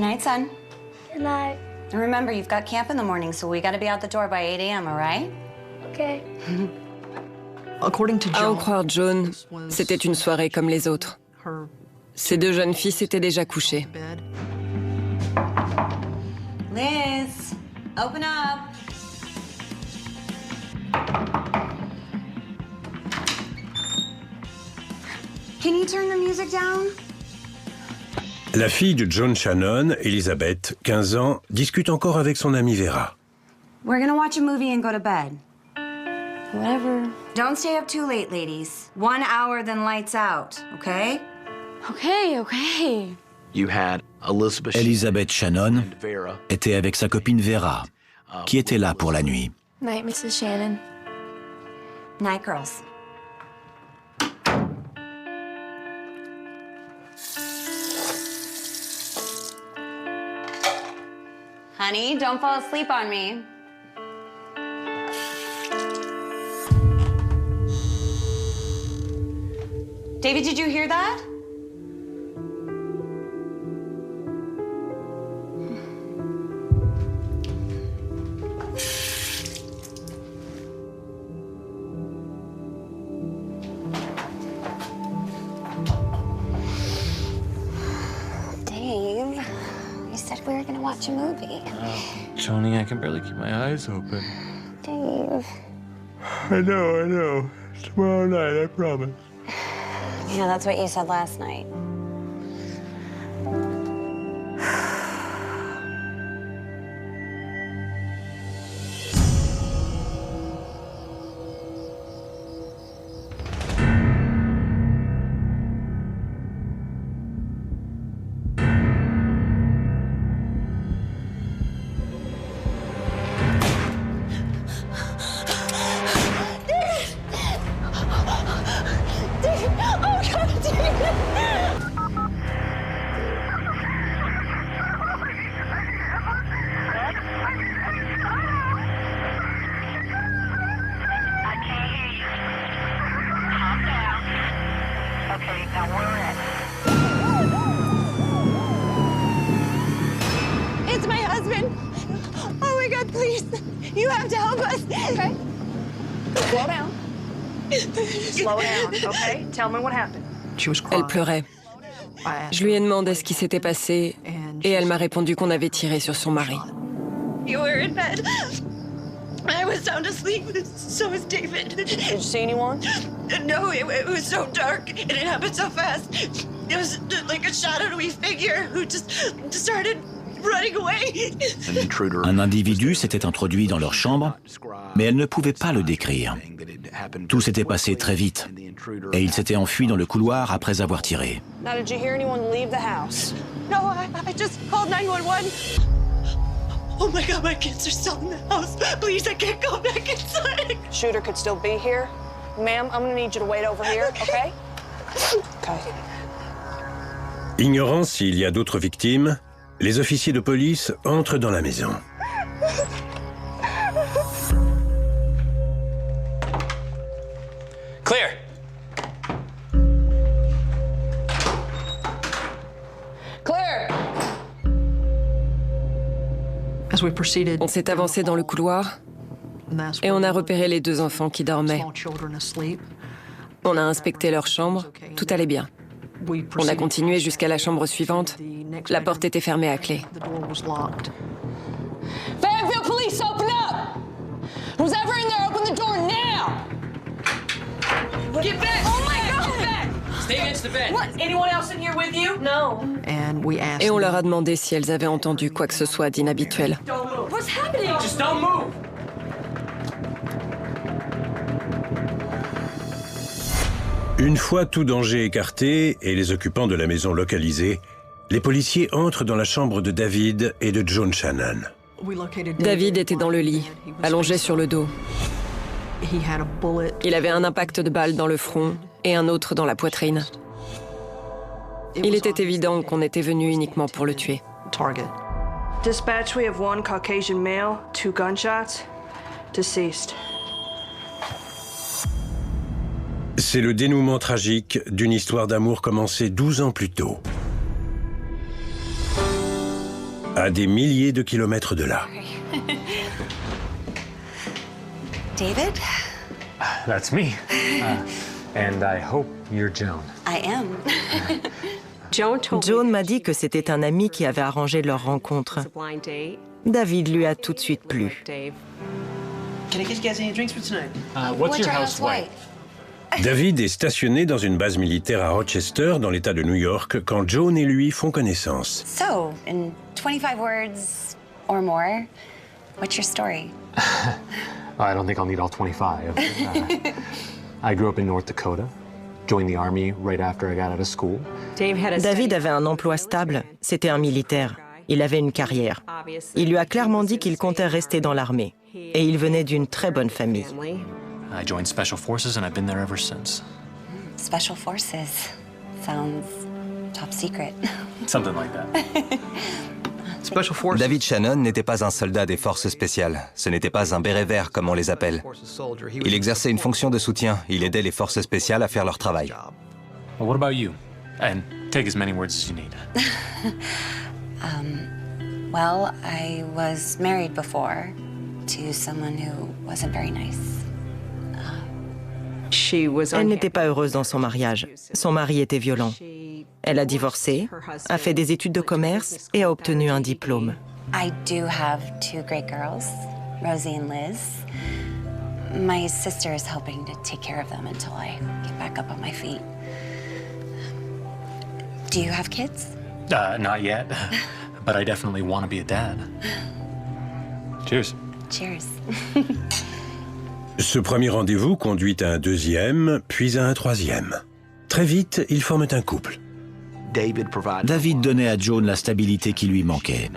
night, son. Good night. And remember, you've got camp in the morning, so we gotta be out the door by 8 a.m., all right? Okay. À en croire Joan, c'était une soirée comme les autres. Ces deux jeunes filles s'étaient déjà couchées. Liz, open up. Can you turn the music down? La fille de John Shannon, Elizabeth, 15 ans, discute encore avec son amie Vera. We're gonna watch a movie and go to bed. Whatever. Don't stay up too late, ladies. 1 hour, then lights out, okay? Okay. Elizabeth Shannon était avec sa copine Vera, qui était là pour la nuit. Night, Mrs. Shannon. Night, girls. Honey, don't fall asleep on me. David, did you hear that? Dave, you said we were gonna watch a movie. Joni, I can barely keep my eyes open. Dave. I know. Tomorrow night, I promise. Yeah, that's what you said last night. It's my husband. Oh my God, please. You have to help us. Okay. Slow down. Slow down, okay? Tell me what happened. Elle pleurait. Je lui ai demandé ce qui s'était passé et elle m'a répondu qu'on avait tiré sur son mari. You were in bed. I was sound asleep. So was David. Did you see anyone? No, it was so dark and it happened so fast. It was like a shadowy figure who just started running away. Un individu s'était introduit dans leur chambre, mais elle ne pouvait pas le décrire. Tout s'était passé très vite, et il s'était enfui dans le couloir après avoir tiré. Now, did you hear anyone leave the house? No, I just called 911. Oh my God, my kids are still in the house. Please, I can't go back inside. Shooter could still be here. Ma'am, I'm gonna need you to wait over here, okay? Okay. Ignorant s'il y a d'autres victimes, les officiers de police entrent dans la maison. Clear! Clear! On s'est avancé dans le couloir et on a repéré les deux enfants qui dormaient. On a inspecté leur chambre, tout allait bien. On a continué jusqu'à la chambre suivante. La porte était fermée à clé. Fayetteville police, open up! Who's ever in there, open the door now! Get back! Oh my God! Get back! Stay against the bed. What? Anyone else in here with you? No. Et on leur a demandé si elles avaient entendu quoi que ce soit d'inhabituel. What's happening? Just don't move! Une fois tout danger écarté et les occupants de la maison localisés, les policiers entrent dans la chambre de David et de Joan Shannon. David était dans le lit, allongé sur le dos. Il avait un impact de balle dans le front et un autre dans la poitrine. Il était évident qu'on était venu uniquement pour le tuer. Dispatch, we have one Caucasian male, 2 gunshots, deceased. C'est le dénouement tragique d'une histoire d'amour commencée 12 ans plus tôt. à des milliers de kilomètres de là. David? That's me. And I hope you're Joan. I am. Joan m'a dit que c'était un ami qui avait arrangé leur rencontre. David lui a tout de suite plu. Can I get you guys any drinks for tonight? What's your house white? David est stationné dans une base militaire à Rochester, dans l'État de New York, quand Joan et lui font connaissance. So, in 25 words or more, what's your story? I don't think I'll need all 25. I grew up in North Dakota, joined the Army right after I got out of school. David avait un emploi stable, c'était un militaire. Il avait une carrière. Il lui a clairement dit qu'il comptait rester dans l'armée. Et il venait d'une très bonne famille. I joined Special Forces and I've been there ever since. Special Forces. Sounds top secret. Something like that. Special Forces. David Shannon n'était pas un soldat des forces spéciales. Ce n'était pas un béret vert, comme on les appelle. Il exerçait une fonction de soutien. Il aidait les forces spéciales à faire leur travail. Well, what about you? And take as many words as you need. Well, I was married before to someone who wasn't very nice. Elle n'était pas heureuse dans son mariage. Son mari était violent. Elle a divorcé, a fait des études de commerce et a obtenu un diplôme. I do have two great girls, Rosie and Liz. My sister is helping to take care of them until I get back up on my feet. Do you have kids? Not yet, but I definitely want to be a dad. Cheers. Cheers. Ce premier rendez-vous conduit à un deuxième, puis à un troisième. Très vite, ils forment un couple. David donnait à Joan la stabilité qui lui manquait.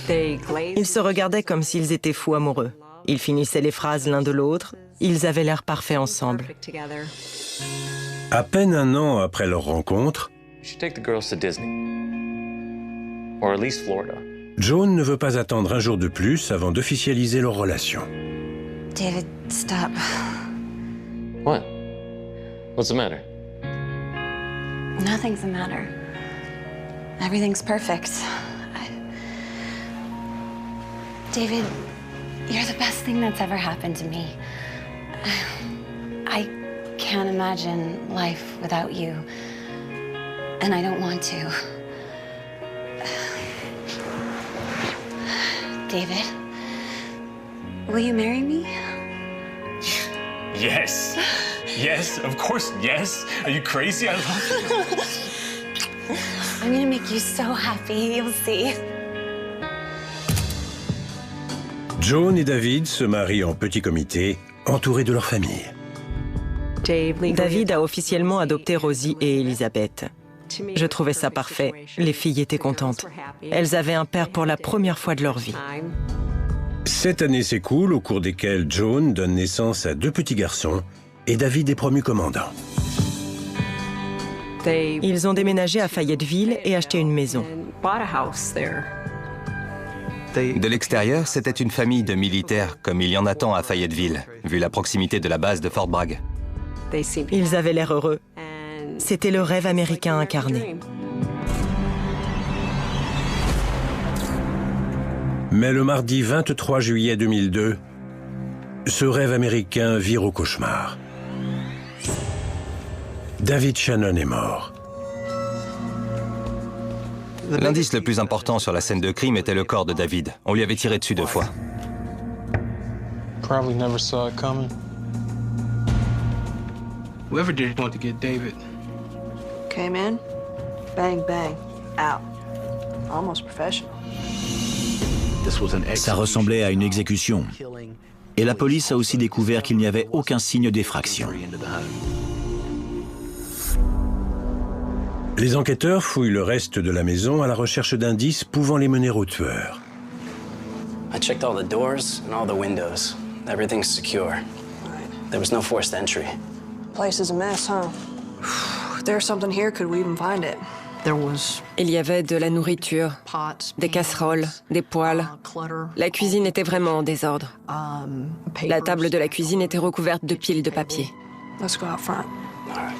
Ils se regardaient comme s'ils étaient fous amoureux. Ils finissaient les phrases l'un de l'autre. Ils avaient l'air parfaits ensemble. À peine un an après leur rencontre, Joan ne veut pas attendre un jour de plus avant d'officialiser leur relation. David, stop. What? What's the matter? Nothing's the matter. Everything's perfect. David, you're the best thing that's ever happened to me. I can't imagine life without you. And I don't want to. David, will you marry me? Yes. Yes, of course, yes. Are you crazy? I love you. I'm gonna make you so happy, you'll see. Joan et David se marient en petit comité, entourés de leur famille. David a officiellement adopté Rosie et Elizabeth. Je trouvais ça parfait. Les filles étaient contentes. Elles avaient un père pour la première fois de leur vie. 7 années s'écoulent, au cours desquelles Joan donne naissance à 2 petits garçons et David est promu commandant. Ils ont déménagé à Fayetteville et acheté une maison. De l'extérieur, c'était une famille de militaires, comme il y en a tant à Fayetteville, vu la proximité de la base de Fort Bragg. Ils avaient l'air heureux. C'était le rêve américain incarné. Mais le mardi 23 juillet 2002, ce rêve américain vire au cauchemar. David Shannon est mort. L'indice le plus important sur la scène de crime était le corps de David. On lui avait tiré dessus 2 fois. Probably never saw it coming. Whoever did it wanted to get David. Came in, bang, bang, out. Almost professional. Ça ressemblait à une exécution. Et la police a aussi découvert qu'il n'y avait aucun signe d'effraction. Les enquêteurs fouillent le reste de la maison à la recherche d'indices pouvant les mener au tueur. I checked all the doors and all the windows. Everything's secure. There was no forced entry. Place is a mess, huh? There's something here. Could we even find it? Il y avait de la nourriture, des casseroles, des poêles. La cuisine était vraiment en désordre. La table de la cuisine était recouverte de piles de papier. Let's go out front. All right.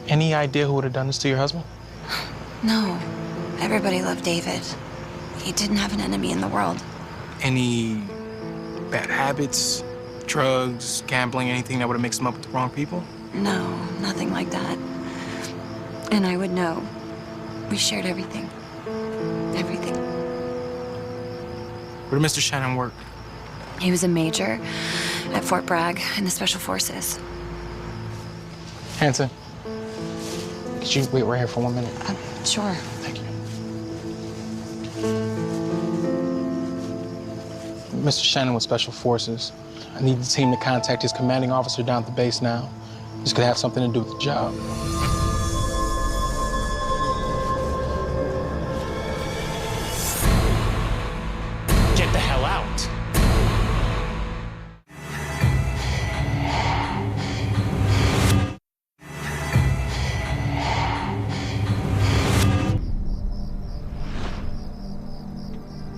Any idea who would have done this to your husband? No. Everybody loved David. He didn't have an enemy in the world. Any bad habits, drugs, gambling, anything that would have mixed him up with the wrong people? No, nothing like that. And I would know. We shared everything. Everything. Where did Mr. Shannon work? He was a major at Fort Bragg in the Special Forces. Hanson, could you wait right here for 1 minute? Sure. Thank you. Mr. Shannon with Special Forces. I need the team to contact his commanding officer down at the base now. This could have something to do with the job. Get the hell out.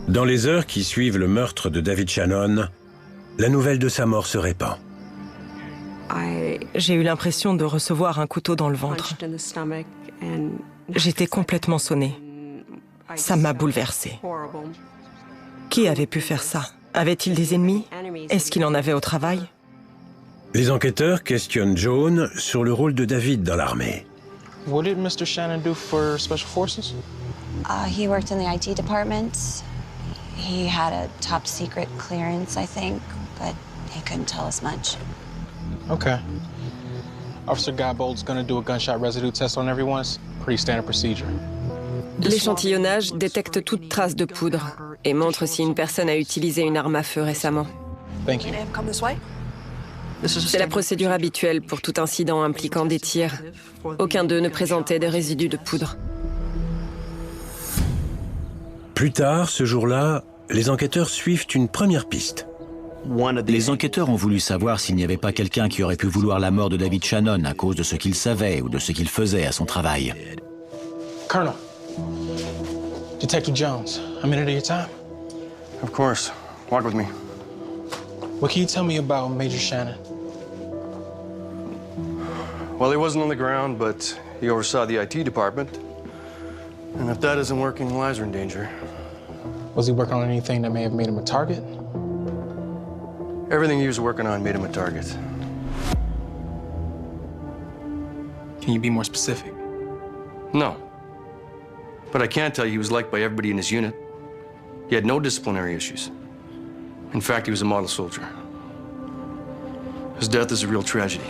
Dans les heures qui suivent le meurtre de David Shannon, la nouvelle de sa mort se répand. J'ai eu l'impression de recevoir un couteau dans le ventre. J'étais complètement sonnée. Ça m'a bouleversée. Qui avait pu faire ça? Avait-il des ennemis? Est-ce qu'il en avait au travail? Les enquêteurs questionnent Joan sur le rôle de David dans l'armée. What did Mr. Shannon do for Special Forces? He worked in the IT department. He had a top secret clearance, I think, but he couldn't tell us much. Okay. Officer Guybold's gonna do a gunshot residue test on everyone. It's pretty standard procedure. L'échantillonnage détecte toute trace de poudre et montre si une personne a utilisé une arme à feu récemment. Thank you. C'est la procédure habituelle pour tout incident impliquant des tirs. Aucun d'eux ne présentait de résidus de poudre. Plus tard, ce jour-là, les enquêteurs suivent une première piste. Les enquêteurs ont voulu savoir s'il n'y avait pas quelqu'un qui aurait pu vouloir la mort de David Shannon à cause de ce qu'il savait ou de ce qu'il faisait à son travail. Colonel, Detective Jones, a minute of your time? Of course. Walk with me. What can you tell me about Major Shannon? Well, he wasn't on the ground, but he oversaw the IT department. And if that isn't working, lives are in danger. Was he working on anything that may have made him a target? Everything he was working on made him a target. Can you be more specific? No. But I can tell you he was liked by everybody in his unit. He had no disciplinary issues. In fact, he was a model soldier. His death is a real tragedy.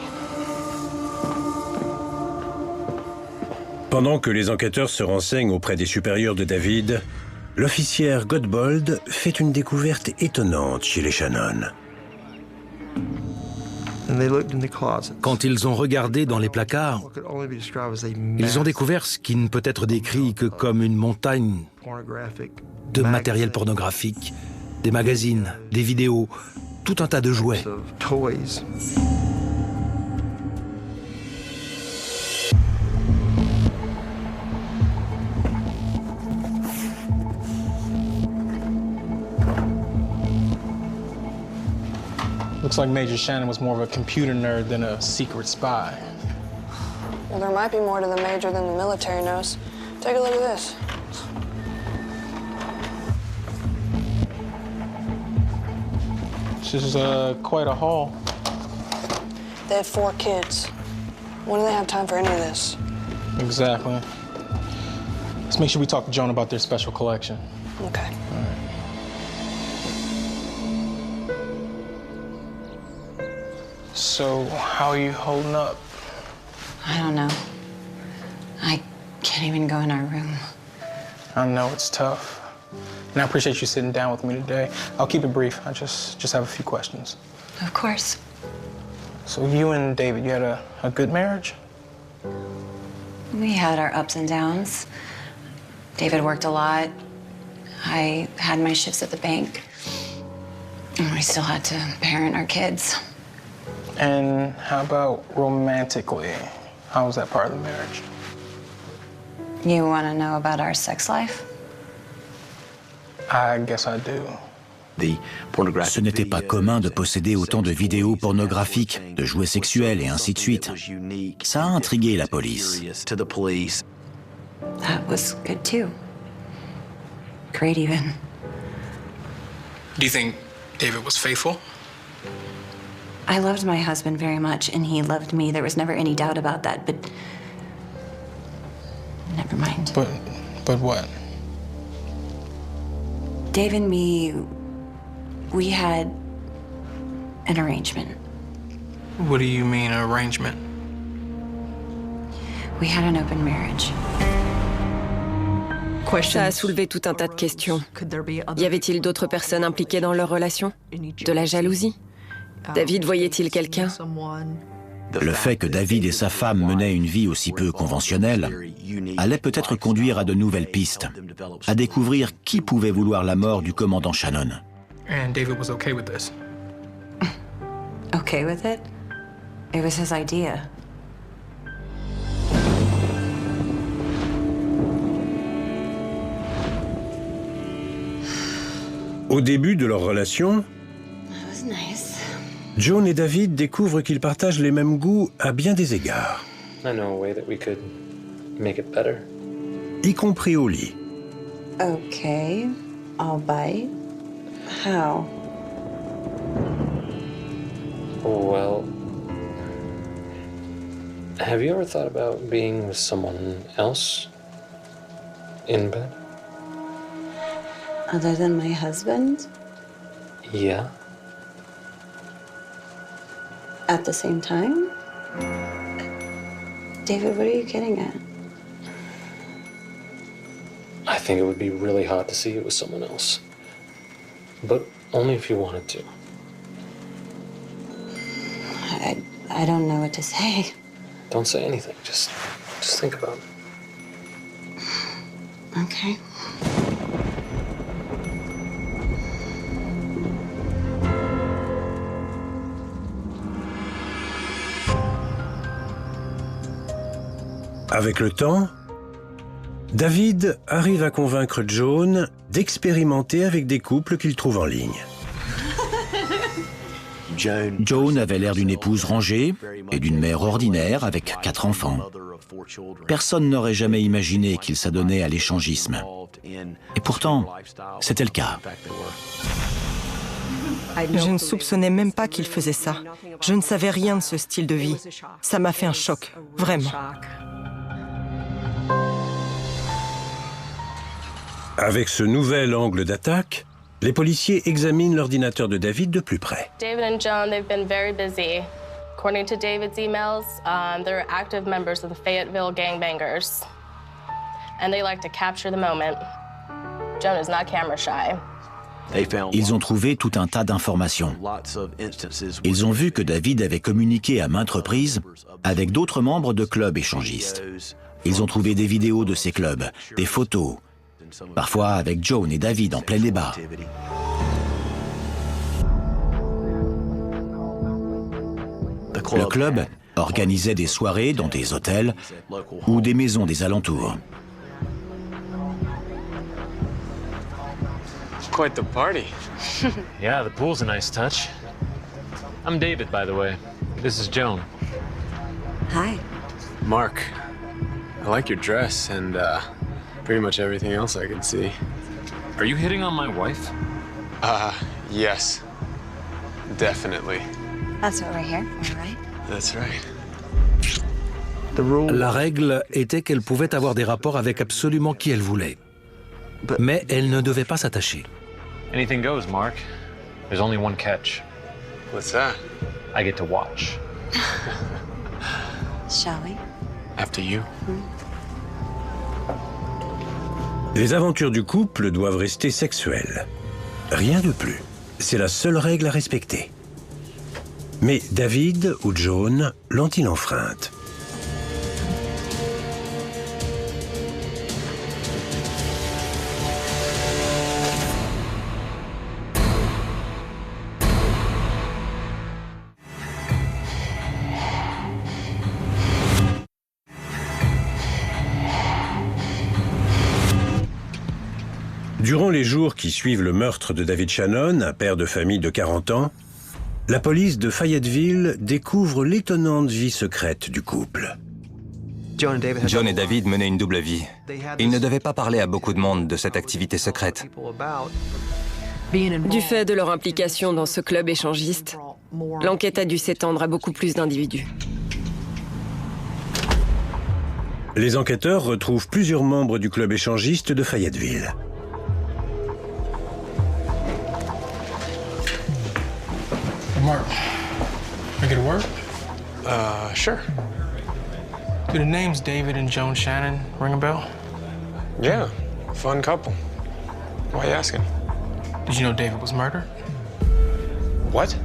Pendant que les enquêteurs se renseignent auprès des supérieurs de David, l'officière Godbold fait une découverte étonnante chez les Shannons. Quand ils ont regardé dans les placards, ils ont découvert ce qui ne peut être décrit que comme une montagne de matériel pornographique, des magazines, des vidéos, tout un tas de jouets. Looks like Major Shannon was more of a computer nerd than a secret spy. Well, there might be more to the Major than the military knows. Take a look at this. This is quite a haul. They had 4 kids. When do they have time for any of this? Exactly. Let's make sure we talk to Joan about their special collection. Okay. All right. So, how are you holding up? I don't know. I can't even go in our room. I know it's tough. And I appreciate you sitting down with me today. I'll keep it brief. I just have a few questions. Of course. So you and David, you had a good marriage? We had our ups and downs. David worked a lot. I had my shifts at the bank. And we still had to parent our kids. And how about romantically? How was that part of the marriage? You want to know about our sex life? I guess I do. Ce n'était pas commun de posséder autant de vidéos pornographiques, de jouets sexuels et ainsi de suite. Ça a intrigué la police. That was good too. Great even. Do you think David was faithful? I loved my husband very much, and he loved me. There was never any doubt about that, but never mind. But what? Dave and me, we had an arrangement. What do you mean, an arrangement? We had an open marriage. Ça a soulevé tout un tas de questions. Y avait-il d'autres personnes impliquées dans leur relation? De la jalousie? David voyait-il quelqu'un? Le fait que David et sa femme menaient une vie aussi peu conventionnelle allait peut-être conduire à de nouvelles pistes, à découvrir qui pouvait vouloir la mort du commandant Shannon. And David was okay with this. Okay with it? It was his idea. Au début de leur relation, That was nice. Joan et David découvrent qu'ils partagent les mêmes goûts à bien des égards, I know a way that we could make it better. y compris au lit. Okay, I'll bite. How? Well, have you ever thought about being with someone else in bed? Other than my husband? Yeah. At the same time? David, what are you getting at? I think it would be really hot to see you with someone else. But only if you wanted to. I don't know what to say. Don't say anything. Just think about it. Okay. Avec le temps, David arrive à convaincre Joan d'expérimenter avec des couples qu'il trouve en ligne. Joan avait l'air d'une épouse rangée et d'une mère ordinaire avec 4 enfants. Personne n'aurait jamais imaginé qu'il s'adonnait à l'échangisme. Et pourtant, c'était le cas. Je ne soupçonnais même pas qu'il faisait ça. Je ne savais rien de ce style de vie. Ça m'a fait un choc, vraiment. Avec ce nouvel angle d'attaque, les policiers examinent l'ordinateur de David de plus près. David and Joan, they've been very busy. According to David's emails, they're active members of the Fayetteville gangbangers. And they like to capture the moment. Joan is not camera shy. Ils ont trouvé tout un tas d'informations. Ils ont vu que David avait communiqué à maintes reprises avec d'autres membres de clubs échangistes. Ils ont trouvé des vidéos de ces clubs, des photos, parfois avec Joan et David en plein débat. Le club organisait des soirées dans des hôtels ou des maisons des alentours. Quite the party. Yeah, the pool's a nice touch. I'm David, by the way. This is Joan. Hi. Mark. I like your dress and pretty much everything else I can see. Are you hitting on my wife? Yes. Definitely. That's what we're here for, right? That's right. La règle était qu'elle pouvait avoir des rapports avec absolument qui elle voulait. Mais elle ne devait pas s'attacher. Anything goes, Mark. There's only one catch. What's that? I get to watch. Shall we? After you. Les aventures du couple doivent rester sexuelles. Rien de plus. C'est la seule règle à respecter. Mais David ou Joan l'ont-ils enfreinte? Durant les jours qui suivent le meurtre de David Shannon, un père de famille de 40 ans, la police de Fayetteville découvre l'étonnante vie secrète du couple. Joan et David menaient une double vie. Ils ne devaient pas parler à beaucoup de monde de cette activité secrète. Du fait de leur implication dans ce club échangiste, l'enquête a dû s'étendre à beaucoup plus d'individus. Les enquêteurs retrouvent plusieurs membres du club échangiste de Fayetteville. Mark, can I get a word? Sure. Do the names David and Joan Shannon ring a bell? Yeah, fun couple. Why are you asking? Did you know David was murdered? What?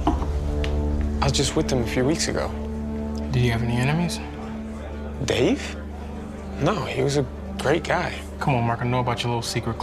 I was just with them a few weeks ago. Did you have any enemies? Dave? No, he was a great guy. Come on, Mark, I know about your little secret